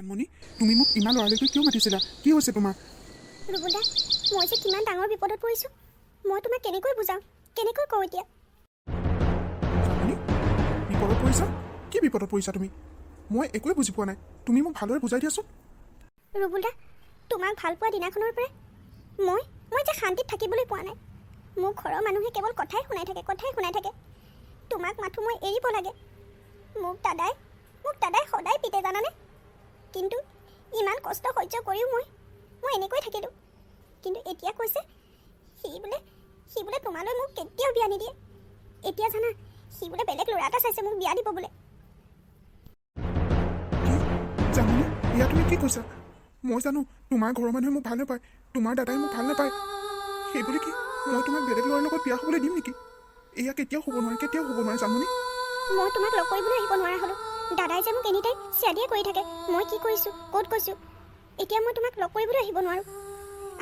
জানমণি, তুমি মোক ইমান লৰালৰিকৈ কিয় মাতিছিলা? কি হৈছে তোমাৰ? ৰুবুলদা, মই যে কিমান ডাঙৰ বিপদত পৰিছোঁ, মই তোমাক কেনেকৈ বুজাওঁ, কেনেকৈ কওঁ এতিয়া? জানমণি, বিপদত পৰিছা? কি বিপদত পৰিছা তুমি? মই একোৱে বুজি পোৱা নাই। তুমি মোক ভালদৰে বুজাই দিয়াচোন। ৰুবুলদা, তোমাক ভাল পোৱা দিনাখনৰ পৰাই মই যে শান্তিত থাকিবলৈ পোৱা নাই। মোৰ ঘৰৰ মানুহে কেৱল কথাই শুনাই থাকে। তোমাক মাথো মই এৰিব লাগে। মোক দাদাই সদায় পিতে জানানে? কিন্তু ইমান কষ্ট সহ্য কৰিও মই এনেকৈ থাকিলোঁ। কিন্তু এতিয়া কৈছে সি বোলে তোমালৈ মোক কেতিয়াও বিয়া নিদিয়ে। এতিয়া জানা, সি বোলে বেলেগ ল'ৰা এটা চাইছে মোক বিয়া দিব বোলে। জানমণি, এয়া তুমি কি কৈছা? মই জানো তোমাৰ ঘৰৰ মানুহে মোক ভাল নাপায়, তোমাৰ দাদাই মোক ভাল নাপায়। সেইবুলি কি মই তোমাক বেলেগ ল'ৰাৰ লগত বিয়া হ'বলৈ দিম নেকি? এয়া কেতিয়াও হ'ব নোৱাৰে জানমণি। মই তোমাক লগ কৰিবলৈ আহিব নোৱাৰা হ'লোঁ। দাদাই যে মোক এনি টাইম চিয়াদিয়ে কৰি থাকে, মই কি কৰিছোঁ, ক'ত গৈছোঁ। এতিয়া মই তোমাক লগ কৰিবলৈ আহিব নোৱাৰোঁ।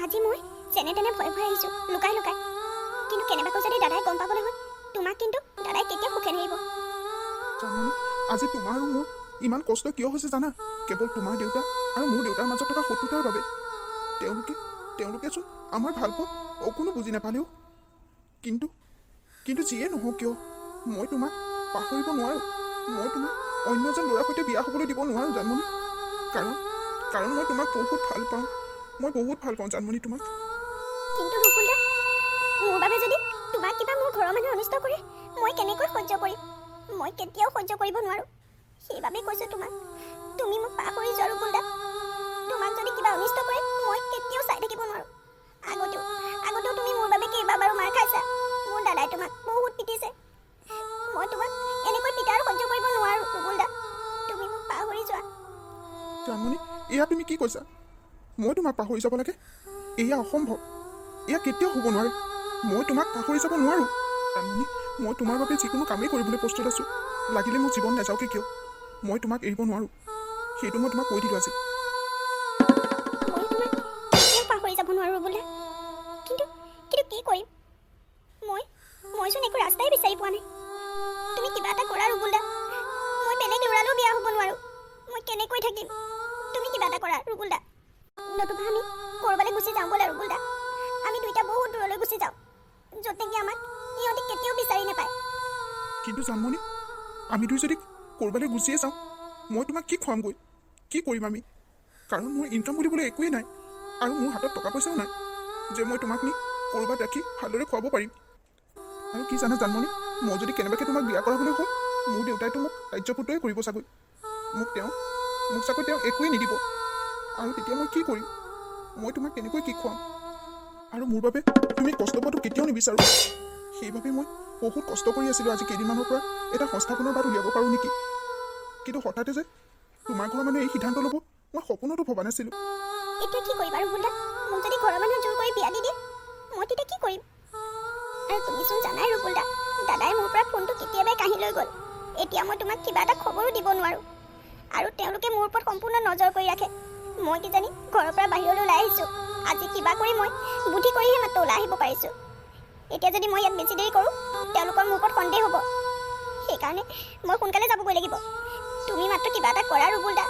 আজি মই যেনে তেনে ভয় আহিছোঁ, লুকাই। কিন্তু কেনেবাকৈ যদি দাদাই গম পাবলৈ হয়, তোমাক কিন্তু দাদাই কেতিয়াও সুখে নেৰিব। জানমণি, আজি তোমাৰ আৰু মোৰ ইমান কষ্ট কিয় হৈছে জানা? কেৱল তোমাৰ দেউতা আৰু মোৰ দেউতাৰ মাজত থকা শত্ৰুতাৰ বাবে। তেওঁলোকেচোন আমাৰ ভাল পোৱা অকণো বুজি নাপালেও। কিন্তু যিয়ে নহওক কিয়, মই তোমাক পাহৰিব নোৱাৰোঁ। মই তোমাক অন্য এজন ল'ৰাৰ সৈতে বিয়া হ'বলৈ দিব নোৱাৰোঁ জানমণি। কাৰণ মই তোমাক বহুত ভাল পাওঁ। মই বহুত ভাল পাওঁ জানমণি তোমাক। কিন্তু ৰুবুলদা, মোৰ বাবে যদি তোমাক কিবা মোৰ ঘৰৰ মানুহে অনিষ্ট কৰে, মই কেনেকৈ সহ্য কৰিম? মই কেতিয়াও সহ্য কৰিব নোৱাৰোঁ। সেইবাবেই কৈছোঁ তোমাক, তুমি মোক পাহৰি যোৱা ৰুবুলদা। তোমাক যদি কিবা অনিষ্ট কৰে, মই কেতিয়াও চাই থাকিব নোৱাৰোঁ। আগতেও তুমি মোৰ বাবে কেইবাবাৰো মাৰ খাইছা। মোৰ দাদাই তোমাক বহুত পিটিছে। মই তোমাক এনেকৈ পিটা আৰু সহ্য কৰিব নোৱাৰোঁ ৰুবুলদা। তুমি মোক পাহৰি যোৱা। জানমণি, এয়া তুমি কি কৈছা? মই তোমাক পাহৰি যাব লাগে? এয়া অসম্ভৱ। এয়া কেতিয়াও হ'ব নোৱাৰে। মই তোমাক পাহৰি যাব নোৱাৰোঁ জানমণি। মই তোমাৰ বাবে যিকোনো কামেই কৰিবলৈ প্ৰস্তুত আছোঁ। লাগিলে মোৰ জীৱন নাযাওঁকে কিয়, মই তোমাক এৰিব নোৱাৰোঁ। সেইটো মই তোমাক কৈ দিলোঁ আজি। মই তোমাক কেতিয়াও পাহৰি যাব নোৱাৰোঁ ৰুবুলদা। কিন্তু কি কৰিম? মইচোন একো ৰাস্তাই বিচাৰি পোৱা নাই। তুমি কিবা এটা কৰা ৰুবুলদা। মই বেলেগ ল'ৰালৈও বিয়া হ'ব নোৱাৰোঁ। মই কেনেকৈ থাকিম? তুমি কিবা এটা কৰা ৰুবুলদা। নতুবা আমি ক'ৰবালৈ গুচি যাওঁ ব'লা ৰুবুলদা। আমি দুইটা বহুত দূৰলৈ গুচি যাওঁ, য'ত নেকি আমাক সিহঁতে কেতিয়াও বিচাৰি নাপায়। কিন্তু জানমণি, আমি দুই যদি ক'ৰবালৈ গুচিয়ে যাওঁ, মই তোমাক কি খুৱামগৈ? কি কৰিম আমি? কাৰণ মোৰ ইনকাম বুলিবলৈ একোৱেই নাই, আৰু মোৰ হাতত টকা পইচাও নাই যে মই তোমাক নি ক'ৰবাত ৰাখি ভালদৰে খুৱাব পাৰিম। আৰু কি জানা জানমণি, মই যদি কেনেবাকৈ তোমাক বিয়া কৰাবলৈ হয়, মোৰ দেউতাইতো মোক ৰাজ্যপুত্ৰই কৰিব চাগৈ। মোক চাগৈ তেওঁ একোৱেই নিদিব। আৰু তেতিয়া মই কি কৰিম? মই তোমাক কেনেকৈ কি খুৱাম? আৰু মোৰ বাবে তুমি কষ্ট পোৱাটো কেতিয়াও নিবিচাৰোঁ। সেইবাবে মই বহুত কষ্ট কৰি আছিলোঁ আজি কেইদিনমানৰ পৰা এটা সংস্থাপনৰ বাট উলিয়াব পাৰোঁ নেকি। কিন্তু হঠাতে যে তোমাৰ ঘৰৰ মানুহে এই সিদ্ধান্ত ল'ব, মই সপোনতো ভবা নাছিলোঁ। এতিয়া কি কৰিবা ৰুবুলদা? মোক যদি ঘৰৰ মানুহে জোৰ কৰি বিয়া দি দিয়ে, মই তেতিয়া কি কৰিম? আৰু তুমিচোন জানাই ৰুবুলদা, দাদাই মোৰ পৰা ফোনটো কেতিয়াবাই কাঢ়ি লৈ গ'ল। এতিয়া মই তোমাক কিবা এটা খবৰো দিব নোৱাৰোঁ। আৰু তেওঁলোকে মোৰ ওপৰত সম্পূৰ্ণ নজৰ কৰি ৰাখে। মই কিজানি ঘৰৰ পৰা বাহিৰলৈ ওলাই আহিছোঁ, আজি কিবা কৰি মই বুদ্ধি কৰিহে মাত্ৰ ওলাই আহিব পাৰিছোঁ। এতিয়া যদি মই ইয়াত বেছি দেৰি কৰোঁ, তেওঁলোকৰ মোৰ ওপৰত সন্দেহ হ'ব। সেইকাৰণে মই সোনকালে যাবগৈ লাগিব। তুমি মাত্ৰ কিবা এটা কৰা ৰুবুলদা,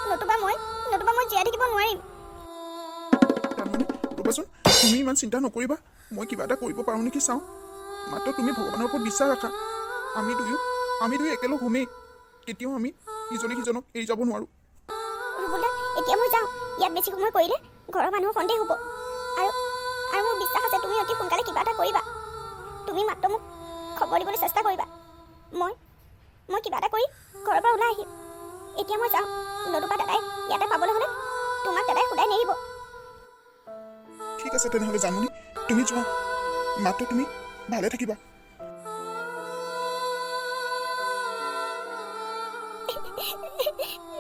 নতুবা মই জীয়াই থাকিব নোৱাৰিম। জানমণি, ৰ'বাচোন, তুমি ইমান চিন্তা নকৰিবা। মই কিবা এটা কৰিব পাৰোঁ নেকি চাওঁ। মাত্ৰ তুমি ভগৱানৰ ওপৰত বিশ্বাস ৰাখা। আমি দুয়ো একেলগ হ'মেই। কেতিয়াও আমি ইজনে সিজনক এৰি যাব নোৱাৰোঁ। ৰুবুলদা, এতিয়া মই যাওঁ। ইয়াত বেছি সময় কৰিলে ঘৰৰ মানুহৰ সন্দেহ হ'ব। আৰু মোৰ বিশ্বাস আছে তুমি অতি সোনকালে কিবা এটা কৰিবা। তুমি মাত্ৰ মোক খবৰ দিবলৈ চেষ্টা কৰিবা। মই কিবা এটা কৰি ঘৰৰ পৰা ওলাই আহিম। এতিয়া মই যাওঁ, নতুবা দাদাই ইয়াতে পাবলৈ হ'লে তোমাক দাদাই সদায় নেৰিব। ঠিক আছে তেনেহ'লে জানমণি, তুমি যোৱা। মাত্ৰ তুমি ভালে থাকিবা।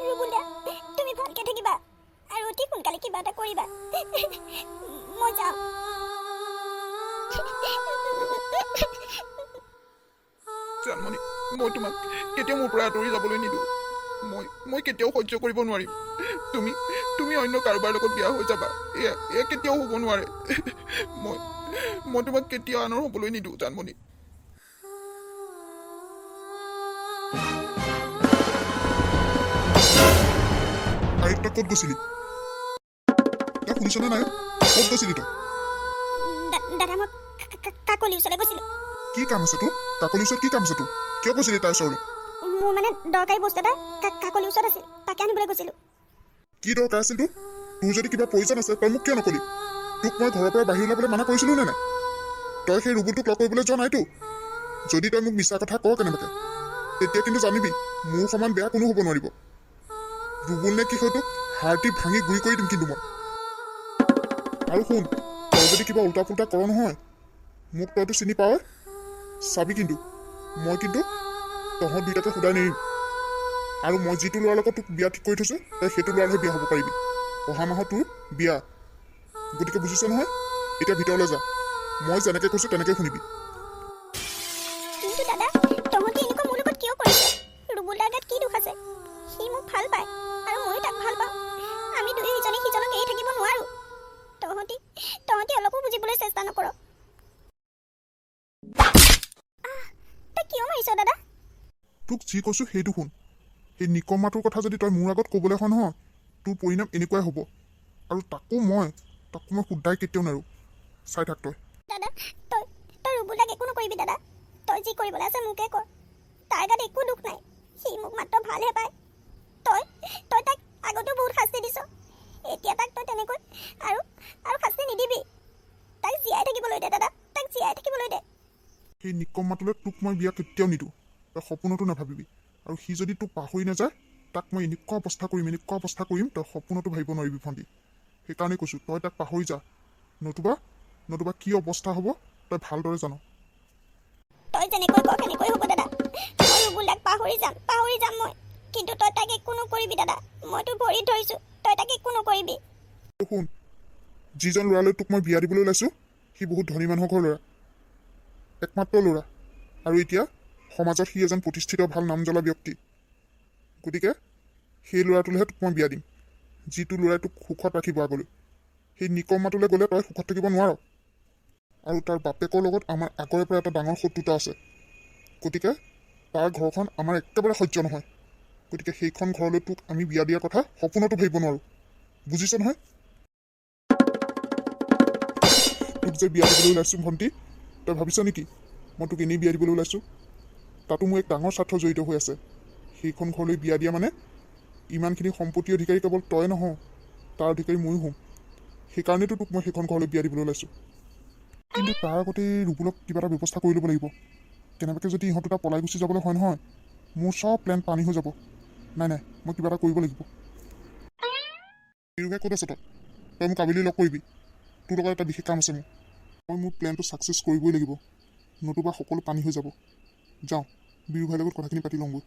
ৰুবুলদা, তুমি ভালকে থাকিবা আৰু অতি সোনকালে কিবা এটা কৰিবা। মই যাওঁ। জানমণি, মই তোমাক কেতিয়াও মোৰ পৰা আঁতৰি যাবলৈ নিদিওঁ। মই কেতিয়াও সহ্য কৰিব নোৱাৰিম। তুমি অন্য কাৰোবাৰ লগত বিয়া হৈ যাবা, এয়া কেতিয়াও হ'ব নোৱাৰে। মই তোমাক কেতিয়াও আনৰ হ'বলৈ নিদিওঁ জানমণি। তই ক'ত গৈছিলি? তই শুনিছনে নাই? ক'ত গৈছিলি তই? দাদা মই কাকলিৰ ওচৰলৈ গৈছিলোঁ। কি কাম আছে তোৰ? কাকলিৰ ওচৰত কি কাম আছে তোৰ? কিয় গৈছিলি তাইৰ ওচৰলৈ? মোৰ মানে দৰকাৰী বস্তু এটা কাকলিৰ ওচৰত আছিল, তাকে আনিবলৈ গৈছিলোঁ। কি দৰকাৰ আছিল তোৰ? তোৰ যদি কিবা প্ৰয়োজন আছে তই মোক কিয় নকলি? তোক মই ঘৰৰ পৰা বাহিৰ ওলাবলৈ মানা কৰিছিলোঁ নে নাই? তই সেই ৰুবুলটোক লগ কৰিবলৈ যোৱা নাইতো। যদি তই মোক মিছা কথা কৱ কেনেবাকৈ, তেতিয়া কিন্তু জানিবি মোৰ সমান বেয়া কোনো হ'ব নোৱাৰিব। ৰুবুল নে কি হয় তোক হাড়টি ভাঙি গুৰি কৰি দিম কিন্তু মই। আৰু শুন, তই যদি কিবা উল্টা পুল্টা কৰ নহয়, মোক তইতো চিনি পাৱ, চাবি কিন্তু মই কিন্তু তহঁত দুইটাকে সোধাই নেৰিম। আৰু মই যিটো ল'ৰাৰ লগত তোক বিয়া ঠিক কৰি থৈছোঁ, তই সেইটো ল'ৰাৰহে বিয়া হ'ব পাৰিবি। অহা মাহত তোৰ বিয়া, গতিকে বুজিছ নহয়? এতিয়া ভিতৰলৈ যা, মই যেনেকৈ কৈছোঁ তেনেকৈ শুনিবি। কিন্তু দাদা, তহঁতি এনেকুৱা মোৰ লগত কিয় কৰিছ? ৰুবুল দাৰ গাত কি দুখ আছে? সি মোক ভাল পায় আৰু ময়ো তাক ভাল পাওঁ। আমি দুয়ো ইজনে সিজনক এৰি থাকিব নোৱাৰোঁ। তহঁতি অলপো বুজিবলৈ চেষ্টা নকৰ। তই কিয় মাৰিছ দাদা? তোক যি কৈছোঁ সেইটো শুন। সেই নিকম্মাটোৰ কথা যদি তই মোৰ আগত ক'বলৈ হয় নহয়, তোৰ পৰিণাম এনেকুৱাই হ'ব। আৰু তাকো মই শুদ্ধাই কেতিয়াও নেৰোঁ। চাই থাক তই। দাদা, তই ৰুবুল দাক একো নকৰিবি দাদা। তই যি কৰিবলৈ আছে মোকে কৰ। তাৰ গাত একো দুখ নাই, সি মোক মাত্ৰ ভালহে পায়। তই তাক আগতেও বহুত শাস্তি দিছ, এতিয়া তাক তই তেনেকৈ আৰু শাস্তি নিদিবি। তাক জীয়াই থাকিবলৈ দে দাদা, তাক জীয়াই থাকিবলৈ দে। সেই নিকম্মাটোলৈ তোক মই বিয়া কেতিয়াও নিদিওঁ, তই সপোনতো নাভাবিবি। আৰু সি যদি তোক পাহৰি নাযায়, তাক মই এনেকুৱা অৱস্থা কৰিম তই সপোনতো ভাবিব নোৱাৰিবি ভণ্টি। সেইকাৰণে কৈছোঁ তই তাক পাহৰি যা, নতুবা কি অৱস্থা হ'ব তই ভালদৰে জান। তই যেনেকৈ ক সেনেকৈ হ'ব দাদা। মই ৰুবুল দাক পাহৰি যাম মই। কিন্তু তই তাক একো নকৰিবি দাদা। মই তোৰ ভৰিত ধৰিছোঁ, তই তাক একো নকৰিবি। শুন, যিজন ল'ৰালৈ তোক মই বিয়া দিবলৈ ওলাইছোঁ, সি বহুত ধনী মানুহৰ ঘৰৰ ল'ৰা, একমাত্ৰ ল'ৰা। আৰু এতিয়া সমাজত সি এজন প্ৰতিষ্ঠিত ভাল নাম জ্বলা ব্যক্তি। গতিকে সেই ল'ৰাটোলৈহে তোক মই বিয়া দিম, যিটো ল'ৰাই তোক সুখত ৰাখিব আগলৈ। সেই নিকম্মাটোলৈ গ'লে তই সুখত থাকিব নোৱাৰ। আৰু তাৰ বাপেকৰ লগত আমাৰ আগৰে পৰা এটা ডাঙৰ শত্ৰুতা আছে। গতিকে তাৰ ঘৰখন আমাৰ একেবাৰে সহ্য নহয়। গতিকে সেইখন ঘৰলৈ তোক আমি বিয়া দিয়াৰ কথা সপোনতো ভাবিব নোৱাৰোঁ। বুজিছ নহয়? তোক যে বিয়া দিবলৈ ওলাইছোঁ ভণ্টি, তই ভাবিছ নেকি মই তোক এনেই বিয়া দিবলৈ ওলাইছোঁ? তাতো মোৰ এক ডাঙৰ স্বাৰ্থ জড়িত হৈ আছে। সেইখন ঘৰলৈ বিয়া দিয়া মানে ইমানখিনি সম্পত্তিৰ অধিকাৰী কেৱল তই নহয়, তাৰ অধিকাৰী ময়ো হ'ম। সেইকাৰণেতো তোক মই সেইখন ঘৰলৈ বিয়া দিবলৈ ওলাইছোঁ। কিন্তু তাৰ আগতে ৰুবুলক কিবা এটা ব্যৱস্থা কৰি ল'ব লাগিব। কেনেবাকৈ যদি ইহঁত দুটা পলাই গুচি যাবলৈ হয় নহয়, মোৰ চব প্লেন পানী হৈ যাব। নাই মই কিবা এটা কৰিব লাগিব। বিৰুভাই ক'ত আছ তই মোক আবেলি লগ কৰিবি। তোৰ লগত এটা বিশেষ কাম আছে মই মোৰ প্লেনটো ছাকচেছ কৰিবই লাগিব, নতুবা সকলো পানী হৈ যাব। যাওঁ, বিৰুভাইৰ লগত কথাখিনি পাতি লওঁগৈ।